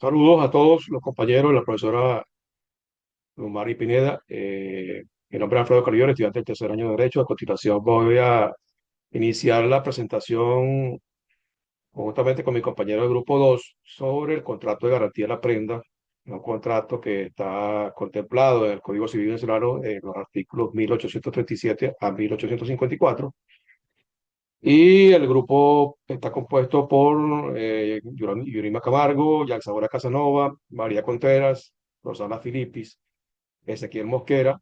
Saludos a todos los compañeros, la profesora Mari Pineda. Mi nombre es Alfredo Carrillo, estudiante del tercer año de Derecho. A continuación voy a iniciar la presentación conjuntamente con mi compañero del grupo 2 sobre el contrato de garantía de la prenda, un contrato que está contemplado en el Código Civil venezolano en los artículos 1837 a 1854. Y el grupo está compuesto por Yurima Camargo, Yaxabora Casanova, María Contreras, Rosana Filipis, Ezequiel Mosquera,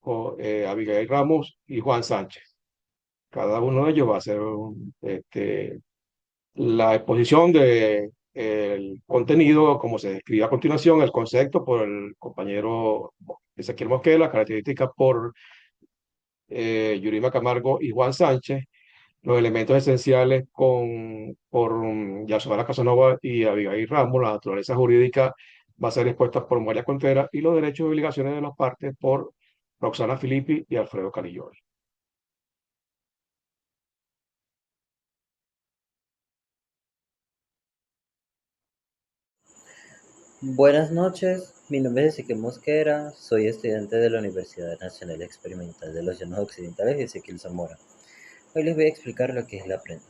Abigail Ramos y Juan Sánchez. Cada uno de ellos va a hacer la exposición de el contenido, como se describe a continuación, el concepto por el compañero Ezequiel Mosquera, las características por Yurima Camargo y Juan Sánchez, los elementos esenciales por Yasomara Casanova y Abigail Ramos, la naturaleza jurídica va a ser expuesta por María Contreras y los derechos y obligaciones de las partes por Roxana Filippi y Alfredo Canillori. Buenas noches, mi nombre es Ezequiel Mosquera, soy estudiante de la Universidad Nacional Experimental de los Llanos Occidentales, Ezequiel Zamora. Hoy les voy a explicar lo que es la prenda.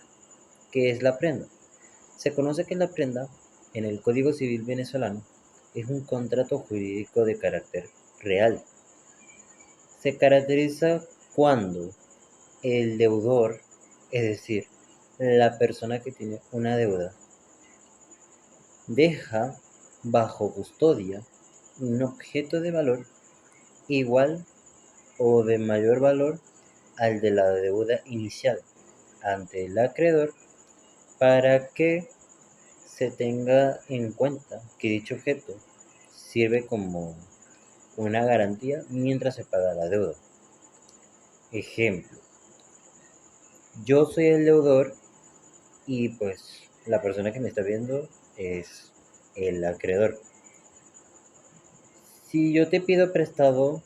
¿Qué es la prenda? Se conoce que la prenda, en el Código Civil venezolano, es un contrato jurídico de carácter real. Se caracteriza cuando el deudor, es decir, la persona que tiene una deuda, deja bajo custodia un objeto de valor igual o de mayor valor al de la deuda inicial ante el acreedor para que se tenga en cuenta que dicho objeto sirve como una garantía mientras se paga la deuda. Ejemplo, yo soy el deudor y pues la persona que me está viendo es el acreedor. Si yo te pido prestado,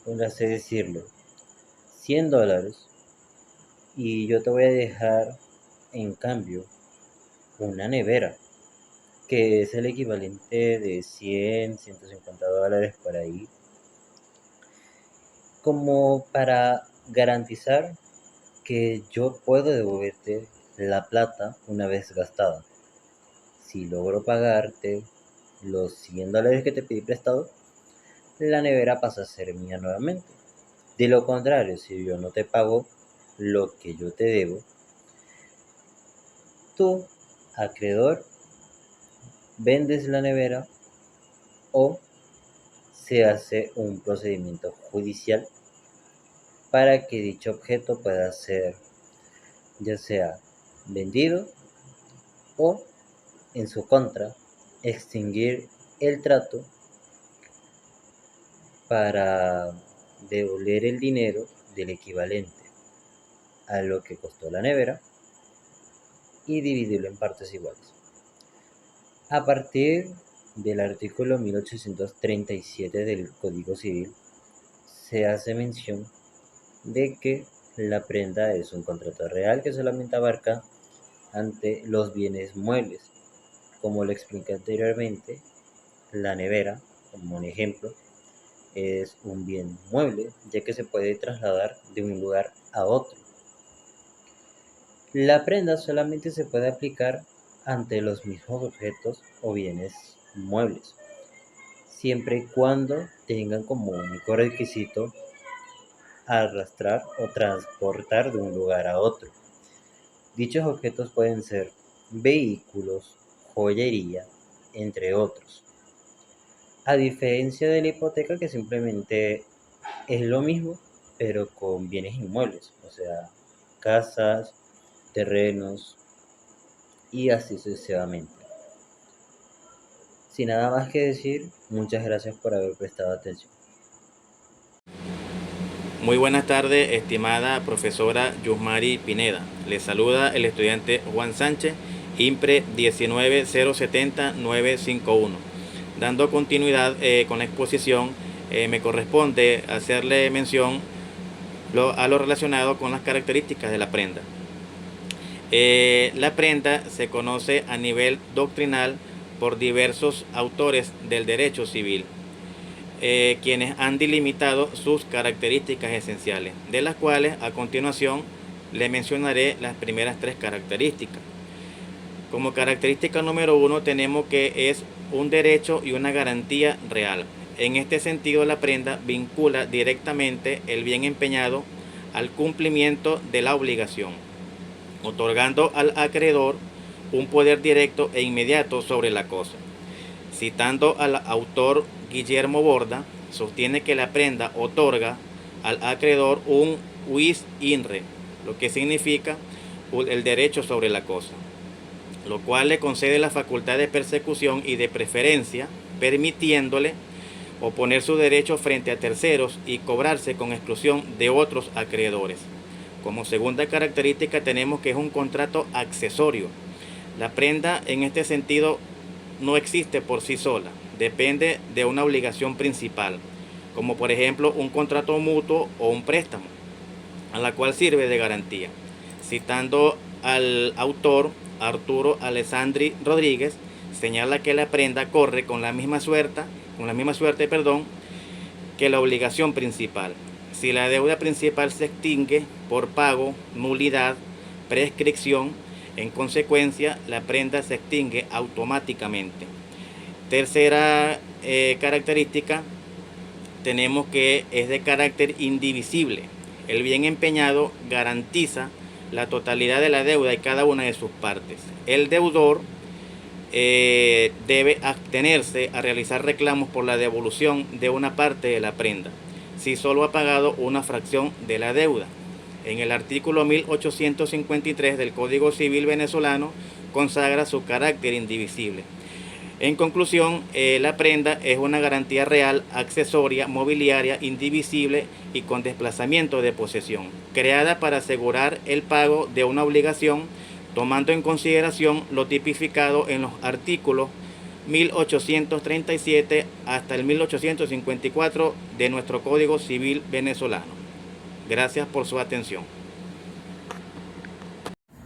por así decirlo, $100 y yo te voy a dejar en cambio una nevera, que es el equivalente de $150 por ahí, como para garantizar que yo puedo devolverte la plata una vez gastada. Si logro pagarte los $100 que te pedí prestado, la nevera pasa a ser mía nuevamente. De lo contrario, si yo no te pago lo que yo te debo, tú, acreedor, vendes la nevera o se hace un procedimiento judicial para que dicho objeto pueda ser ya sea vendido o, en su contra, extinguir el trato para devolver el dinero del equivalente a lo que costó la nevera y dividirlo en partes iguales. A partir del artículo 1837 del Código Civil, se hace mención de que la prenda es un contrato real que solamente abarca ante los bienes muebles. Como lo expliqué anteriormente, la nevera, como un ejemplo, es un bien mueble, ya que se puede trasladar de un lugar a otro. La prenda solamente se puede aplicar ante los mismos objetos o bienes muebles, siempre y cuando tengan como único requisito arrastrar o transportar de un lugar a otro. Dichos objetos pueden ser vehículos, joyería, entre otros. A diferencia de la hipoteca, que simplemente es lo mismo, pero con bienes inmuebles, o sea, casas, terrenos y así sucesivamente. Sin nada más que decir, muchas gracias por haber prestado atención. Muy buenas tardes, estimada profesora Yusmari Pineda. Le saluda el estudiante Juan Sánchez, IMPRE 19070-951. Dando continuidad con la exposición, me corresponde hacerle mención a lo relacionado con las características de la prenda. La prenda se conoce a nivel doctrinal por diversos autores del derecho civil, quienes han delimitado sus características esenciales, de las cuales a continuación le mencionaré las primeras tres características. Como característica número 1 tenemos que es un derecho y una garantía real. En este sentido, la prenda vincula directamente el bien empeñado al cumplimiento de la obligación, otorgando al acreedor un poder directo e inmediato sobre la cosa. Citando al autor Guillermo Borda, sostiene que la prenda otorga al acreedor un vis in re, lo que significa el derecho sobre la cosa, lo cual le concede la facultad de persecución y de preferencia, permitiéndole oponer su derecho frente a terceros y cobrarse con exclusión de otros acreedores. Como segunda característica tenemos que es un contrato accesorio. La prenda en este sentido no existe por sí sola, depende de una obligación principal, como por ejemplo un contrato mutuo o un préstamo, a la cual sirve de garantía. Citando al autor Arturo Alessandri Rodríguez, señala que la prenda corre con la misma suerte, que la obligación principal. Si la deuda principal se extingue por pago, nulidad, prescripción, en consecuencia, la prenda se extingue automáticamente. Tercera característica, tenemos que es de carácter indivisible. El bien empeñado garantiza la totalidad de la deuda y cada una de sus partes. El deudor debe abstenerse a realizar reclamos por la devolución de una parte de la prenda, si solo ha pagado una fracción de la deuda. En el artículo 1853 del Código Civil venezolano consagra su carácter indivisible. En conclusión, la prenda es una garantía real, accesoria, mobiliaria, indivisible y con desplazamiento de posesión, creada para asegurar el pago de una obligación, tomando en consideración lo tipificado en los artículos 1837 hasta el 1854 de nuestro Código Civil venezolano. Gracias por su atención.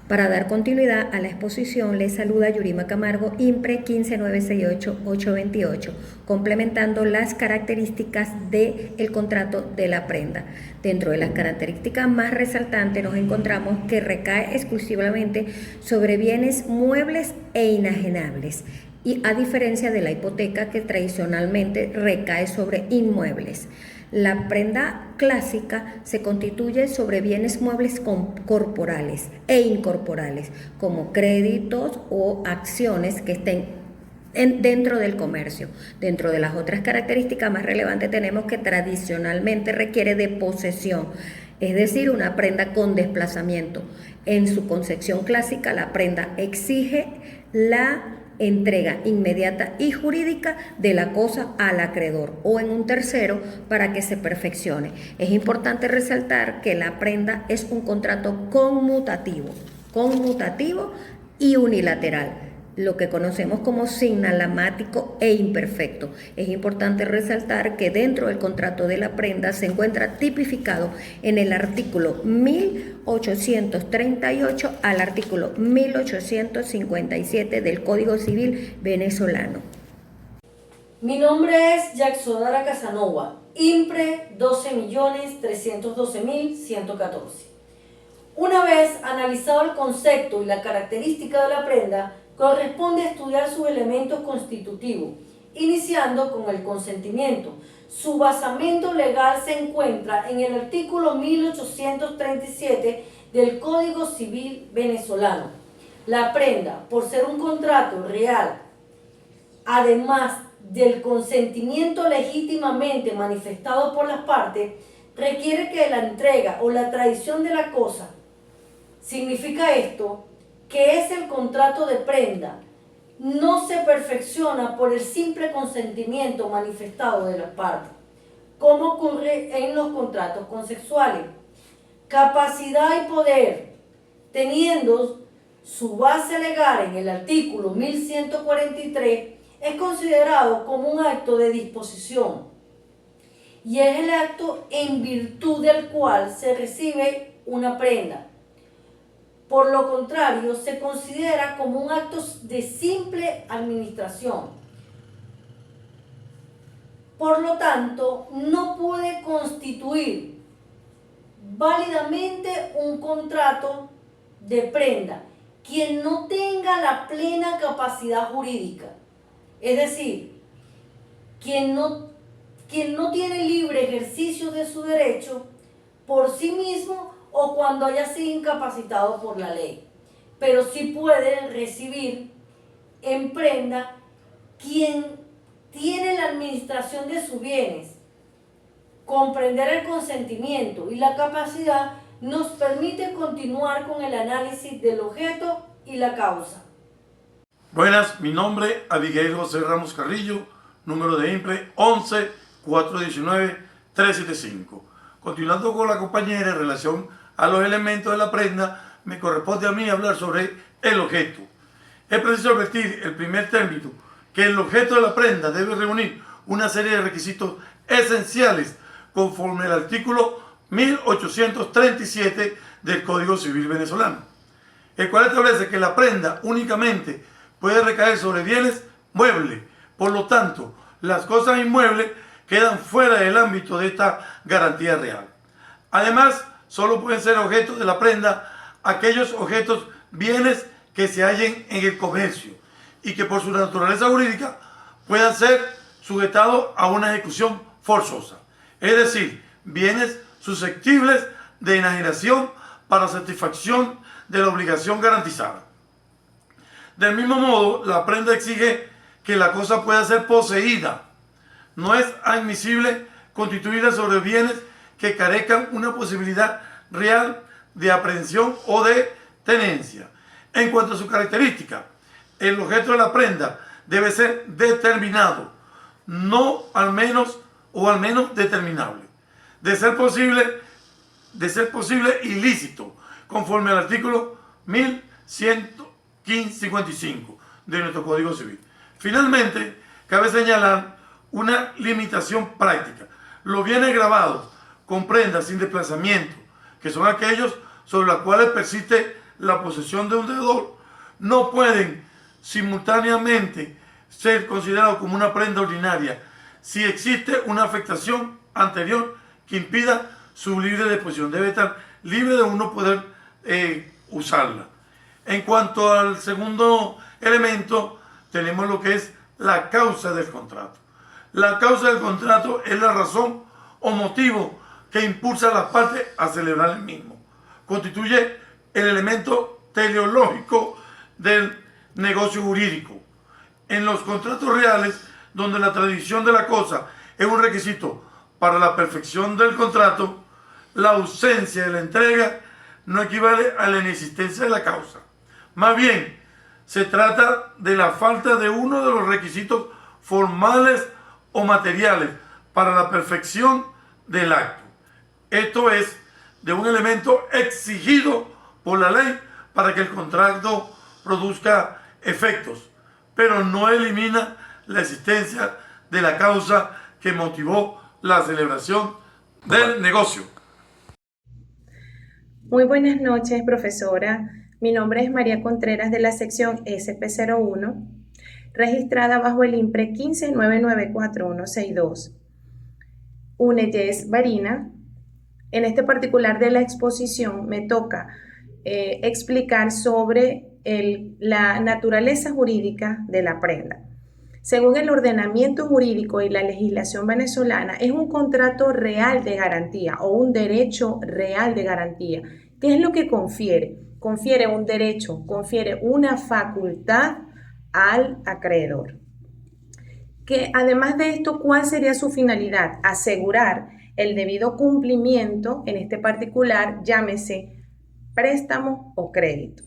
Para dar continuidad a la exposición, les saluda Yurima Camargo, IMPRE 15968-828, complementando las características del contrato de la prenda. Dentro de las características más resaltantes nos encontramos que recae exclusivamente sobre bienes muebles e inajenables, y a diferencia de la hipoteca que tradicionalmente recae sobre inmuebles. La prenda clásica se constituye sobre bienes muebles corporales e incorporales, como créditos o acciones que estén dentro del comercio. Dentro de las otras características más relevantes tenemos que tradicionalmente requiere de posesión, es decir, una prenda con desplazamiento. En su concepción clásica, la prenda exige la entrega inmediata y jurídica de la cosa al acreedor o en un tercero para que se perfeccione. Es importante resaltar que la prenda es un contrato conmutativo y unilateral, lo que conocemos como signalático e imperfecto. Es importante resaltar que dentro del contrato de la prenda se encuentra tipificado en el artículo 1838 al artículo 1857 del Código Civil venezolano. Mi nombre es Jacksodara Casanova, IMPRE 12.312.114. Una vez analizado el concepto y la característica de la prenda, corresponde estudiar sus elementos constitutivos, iniciando con el consentimiento. Su basamento legal se encuentra en el artículo 1837 del Código Civil venezolano. La prenda, por ser un contrato real, además del consentimiento legítimamente manifestado por las partes, requiere que la entrega o la tradición de la cosa. Significa esto que es el contrato de prenda, no se perfecciona por el simple consentimiento manifestado de las partes, como ocurre en los contratos consexuales. Capacidad y poder, teniendo su base legal en el artículo 1143, es considerado como un acto de disposición y es el acto en virtud del cual se recibe una prenda. Por lo contrario, se considera como un acto de simple administración. Por lo tanto, no puede constituir válidamente un contrato de prenda quien no tenga la plena capacidad jurídica. Es decir, quien no tiene libre ejercicio de su derecho por sí mismo o cuando haya sido incapacitado por la ley. Pero sí puede recibir en prenda quien tiene la administración de sus bienes. Comprender el consentimiento y la capacidad nos permite continuar con el análisis del objeto y la causa. Buenas, mi nombre Abigail José Ramos Carrillo, número de IMPRE 11-419-375. Continuando con la compañera en relación a los elementos de la prenda, me corresponde a mí hablar sobre el objeto. Es preciso advertir el primer término que el objeto de la prenda debe reunir una serie de requisitos esenciales conforme al artículo 1837 del Código Civil venezolano, el cual establece que la prenda únicamente puede recaer sobre bienes muebles. Por lo tanto, las cosas inmuebles quedan fuera del ámbito de esta garantía real. Además, solo pueden ser objetos de la prenda aquellos objetos, bienes que se hallen en el comercio y que por su naturaleza jurídica puedan ser sujetados a una ejecución forzosa. Es decir, bienes susceptibles de enajenación para satisfacción de la obligación garantizada. Del mismo modo, la prenda exige que la cosa pueda ser poseída. No es admisible constituirla sobre bienes que carezcan una posibilidad real de aprehensión o de tenencia. En cuanto a su característica, el objeto de la prenda debe ser determinado, no al menos determinable. De ser posible ilícito, conforme al artículo 1155 de nuestro Código Civil. Finalmente, cabe señalar una limitación práctica. Los bienes grabados con prendas sin desplazamiento, que son aquellos sobre los cuales persiste la posesión de un deudor, no pueden simultáneamente ser considerados como una prenda ordinaria si existe una afectación anterior que impida su libre disposición. Debe estar libre de uno poder usarla. En cuanto al segundo elemento, tenemos lo que es la causa del contrato. La causa del contrato es la razón o motivo que impulsa a las partes a celebrar el mismo. Constituye el elemento teleológico del negocio jurídico. En los contratos reales, donde la tradición de la cosa es un requisito para la perfección del contrato, la ausencia de la entrega no equivale a la inexistencia de la causa. Más bien, se trata de la falta de uno de los requisitos formales o materiales para la perfección del acto. Esto es, de un elemento exigido por la ley para que el contrato produzca efectos, pero no elimina la existencia de la causa que motivó la celebración del negocio. Muy buenas noches, profesora. Mi nombre es María Contreras de la sección SP01, registrada bajo el IMPRE 15994162. UNEYES Barina. En este particular de la exposición me toca explicar sobre la naturaleza jurídica de la prenda. Según el ordenamiento jurídico y la legislación venezolana, es un contrato real de garantía o un derecho real de garantía. ¿Qué es lo que confiere? Confiere un derecho, confiere una facultad al acreedor. Que además de esto, ¿cuál sería su finalidad? Asegurar el debido cumplimiento, en este particular, llámese préstamo o crédito.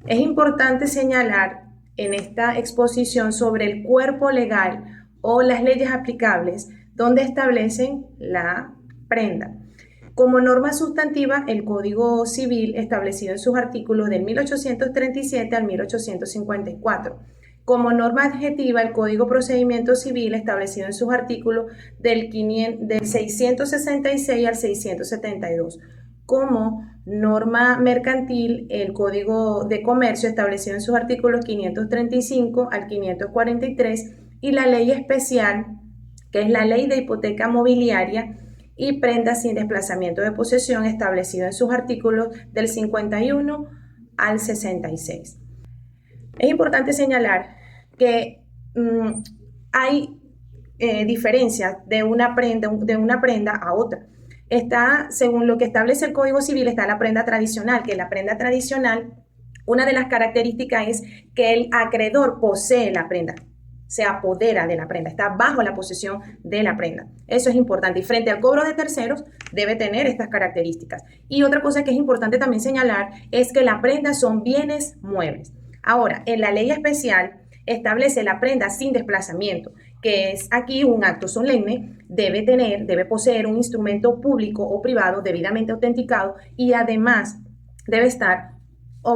Es importante señalar en esta exposición sobre el cuerpo legal o las leyes aplicables donde establecen la prenda. Como norma sustantiva, el Código Civil establecido en sus artículos del 1837 al 1854. Como norma adjetiva, el Código Procedimiento Civil establecido en sus artículos del 666 al 672. como norma mercantil el Código de Comercio establecido en sus artículos 535 al 543 y la ley especial, que es la Ley de Hipoteca Mobiliaria y Prendas sin desplazamiento de posesión, establecido en sus artículos del 51 al 66. Es importante señalar que hay diferencias de una prenda a otra. Está, según lo que establece el Código Civil, está la prenda tradicional, que la prenda tradicional, una de las características es que el acreedor posee la prenda, se apodera de la prenda, está bajo la posesión de la prenda. Eso es importante. Y frente al cobro de terceros, debe tener estas características. Y otra cosa que es importante también señalar es que la prenda son bienes muebles. Ahora, en la ley especial establece la prenda sin desplazamiento, que es aquí un acto solemne, debe poseer un instrumento público o privado debidamente autenticado y además debe estar de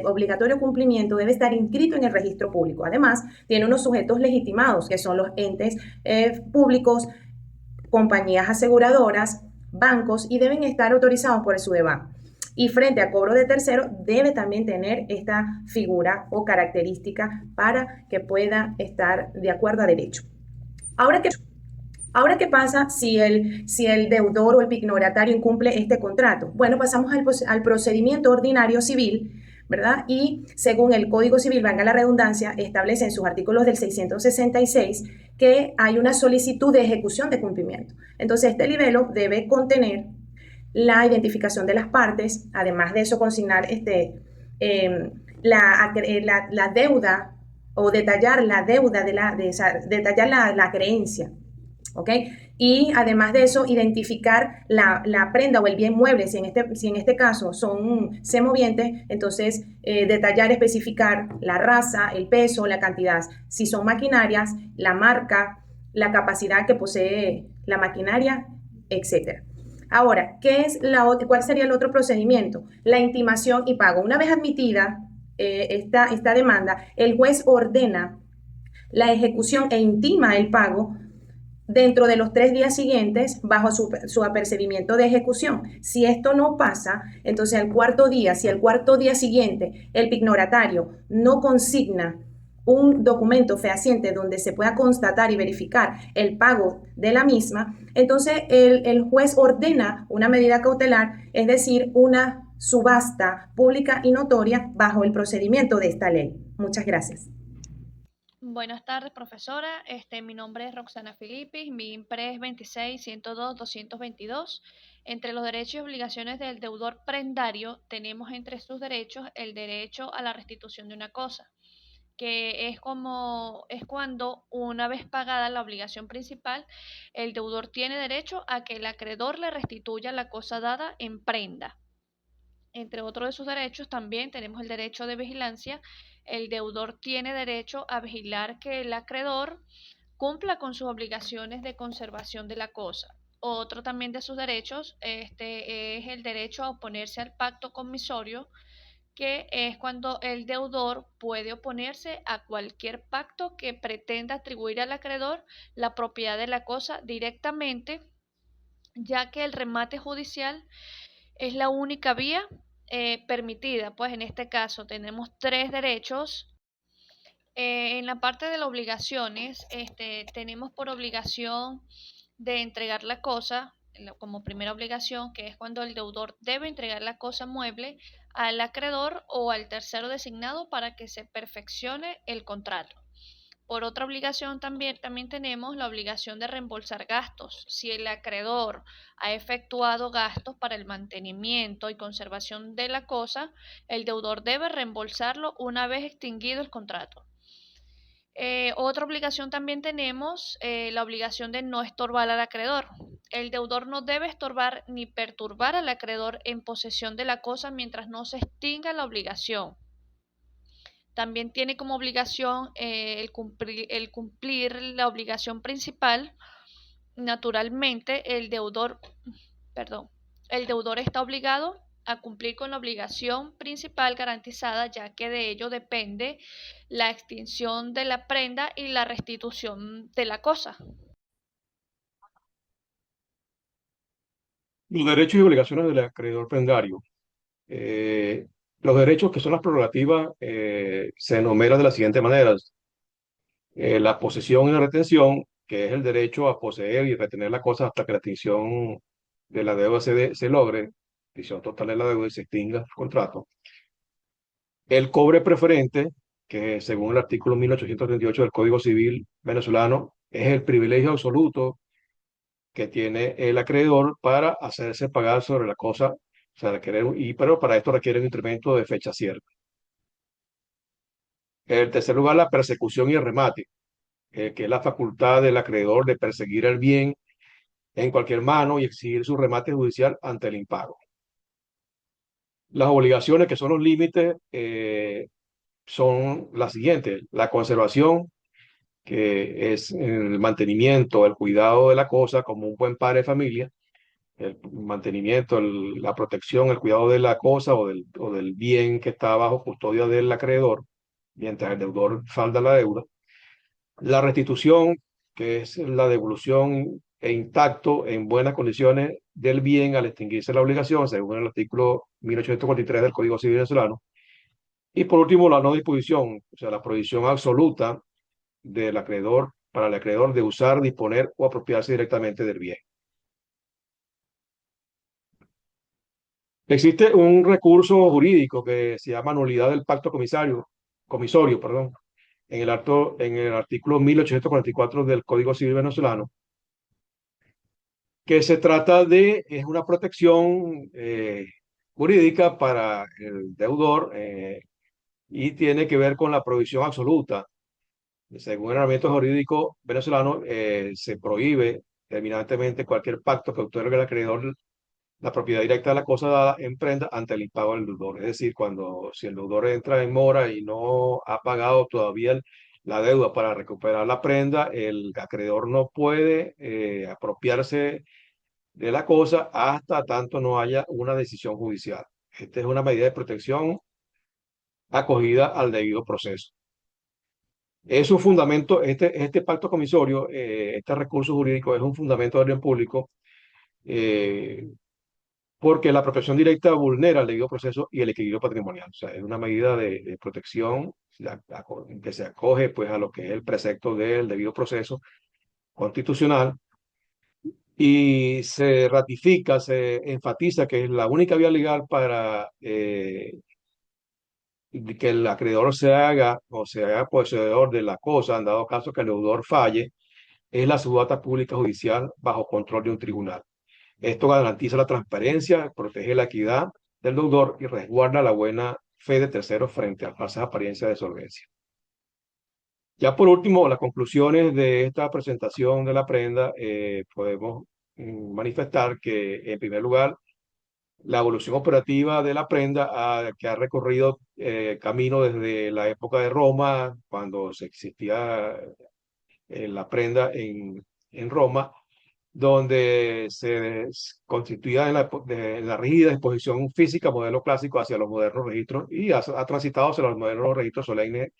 obligatorio cumplimiento, debe estar inscrito en el registro público. Además, tiene unos sujetos legitimados, que son los entes públicos, compañías aseguradoras, bancos, y deben estar autorizados por el SUDEBAN. Y frente a cobro de tercero, debe también tener esta figura o característica para que pueda estar de acuerdo a derecho. Ahora, ¿qué pasa si el deudor o el pignoratario incumple este contrato? Bueno, pasamos al procedimiento ordinario civil, ¿verdad? Y según el Código Civil, valga la redundancia, establece en sus artículos del 666 que hay una solicitud de ejecución de cumplimiento. Entonces, este libelo debe contener la identificación de las partes, además de eso consignar la deuda o detallar la deuda detallar la creencia. ¿Ok? Y además de eso, identificar la prenda o el bien mueble, si en este caso son semovientes, entonces detallar, especificar la raza, el peso, la cantidad. Si son maquinarias, la marca, la capacidad que posee la maquinaria, etc. Ahora, ¿cuál sería el otro procedimiento? La intimación y pago. Una vez admitida esta demanda, el juez ordena la ejecución e intima el pago dentro de los 3 días siguientes bajo su apercibimiento de ejecución. Si esto no pasa, entonces si el cuarto día siguiente el pignoratario no consigna un documento fehaciente donde se pueda constatar y verificar el pago de la misma, entonces el juez ordena una medida cautelar, es decir, una subasta pública y notoria bajo el procedimiento de esta ley. Muchas gracias. Buenas tardes, profesora. Mi nombre es Roxana Filipis, mi IMPRE es 26-102-222. Entre los derechos y obligaciones del deudor prendario tenemos entre sus derechos el derecho a la restitución de una cosa, que es cuando una vez pagada la obligación principal, el deudor tiene derecho a que el acreedor le restituya la cosa dada en prenda. Entre otros de sus derechos también tenemos el derecho de vigilancia. El deudor tiene derecho a vigilar que el acreedor cumpla con sus obligaciones de conservación de la cosa. Otro también de sus derechos es el derecho a oponerse al pacto comisorio, que es cuando el deudor puede oponerse a cualquier pacto que pretenda atribuir al acreedor la propiedad de la cosa directamente, ya que el remate judicial es la única vía permitida. Pues en este caso tenemos 3 derechos. En la parte de las obligaciones, tenemos por obligación de entregar la cosa como primera obligación, que es cuando el deudor debe entregar la cosa mueble al acreedor o al tercero designado para que se perfeccione el contrato. Por otra obligación también tenemos la obligación de reembolsar gastos. Si el acreedor ha efectuado gastos para el mantenimiento y conservación de la cosa, el deudor debe reembolsarlo una vez extinguido el contrato. Otra obligación también tenemos la obligación de no estorbar al acreedor. El deudor no debe estorbar ni perturbar al acreedor en posesión de la cosa mientras no se extinga la obligación. También tiene como obligación el cumplir la obligación principal. Naturalmente, el deudor está obligado a cumplir con la obligación principal garantizada, ya que de ello depende la extinción de la prenda y la restitución de la cosa. Los derechos y obligaciones del acreedor prendario. Eh, los derechos, que son las prerrogativas, se enumeran de la siguiente manera. La posesión y la retención, que es el derecho a poseer y retener la cosa hasta que la extinción de la deuda se logre, extinción total de la deuda y se extinga el contrato. El cobre preferente, que según el artículo 1838 del Código Civil venezolano, es el privilegio absoluto que tiene el acreedor para hacerse pagar sobre la cosa, o sea, pero para esto requiere un incremento de fecha cierta. En tercer lugar, la persecución y el remate, que es la facultad del acreedor de perseguir el bien en cualquier mano y exigir su remate judicial ante el impago. Las obligaciones, que son los límites, son las siguientes: la conservación, que es el mantenimiento, el cuidado de la cosa como un buen padre de familia, el mantenimiento, la protección, el cuidado de la cosa o del bien que está bajo custodia del acreedor, mientras el deudor salda la deuda. La restitución, que es la devolución e intacto en buenas condiciones del bien al extinguirse la obligación, según el artículo 1843 del Código Civil venezolano. Y por último, la no disposición, o sea, la prohibición absoluta del acreedor, para el acreedor, de usar, disponer o apropiarse directamente del bien. Existe un recurso jurídico que se llama nulidad del pacto comisorio, perdón, en el artículo 1844 del Código Civil venezolano, que se trata de, es una protección jurídica para el deudor, y tiene que ver con la prohibición absoluta. Según el ordenamiento jurídico venezolano, se prohíbe terminantemente cualquier pacto que otorgue al acreedor la propiedad directa de la cosa dada en prenda ante el impago del deudor. Es decir, si el deudor entra en mora y no ha pagado todavía la deuda para recuperar la prenda, el acreedor no puede apropiarse de la cosa hasta tanto no haya una decisión judicial. Esta es una medida de protección acogida al debido proceso. Es un fundamento, este pacto comisorio, este recurso jurídico es un fundamento de orden público, eh, porque la protección directa vulnera el debido proceso y el equilibrio patrimonial. O sea, es una medida de protección que se acoge pues, a lo que es el precepto del debido proceso constitucional, y se ratifica, se enfatiza que es la única vía legal para que el acreedor se haga o se haga poseedor de la cosa, en dado caso que el deudor falle, es la subasta pública judicial bajo control de un tribunal. Esto garantiza la transparencia, protege la equidad del deudor y resguarda la buena fe de terceros frente a falsas apariencias de solvencia. Ya por último, las conclusiones de esta presentación de la prenda, podemos manifestar que, en primer lugar, la evolución operativa de la prenda, que ha recorrido camino desde la época de Roma, cuando se existía la prenda en Roma, donde se constituía en la rígida disposición física, modelo clásico, hacia los modernos registros, y ha transitado hacia los modernos registros solemnes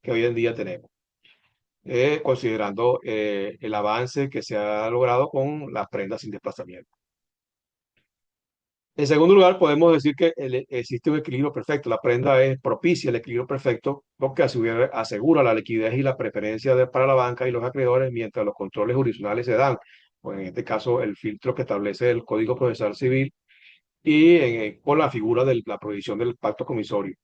que hoy en día tenemos, considerando el avance que se ha logrado con las prendas sin desplazamiento. En segundo lugar, podemos decir que existe un equilibrio perfecto. La prenda es propicia el equilibrio perfecto, porque asegura la liquidez y la preferencia para la banca y los acreedores, mientras los controles jurisdiccionales se dan. Pues en este caso, el filtro que establece el Código Procesal Civil y con la figura de la prohibición del pacto comisorio.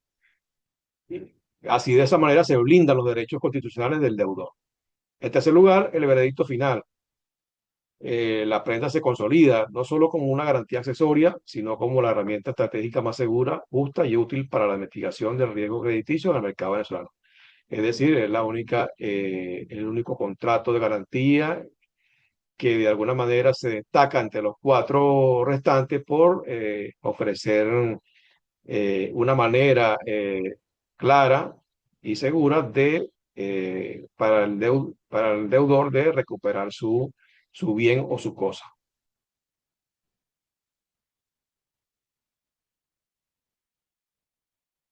Así, de esa manera, se blindan los derechos constitucionales del deudor. En tercer lugar, el veredicto final. La prenda se consolida no solo como una garantía accesoria, sino como la herramienta estratégica más segura, justa y útil para la mitigación del riesgo crediticio en el mercado venezolano. Es decir, es el único contrato de garantía que de alguna manera se destaca ante los cuatro restantes por ofrecer una manera clara y segura para el deudor de recuperar su bien o su cosa.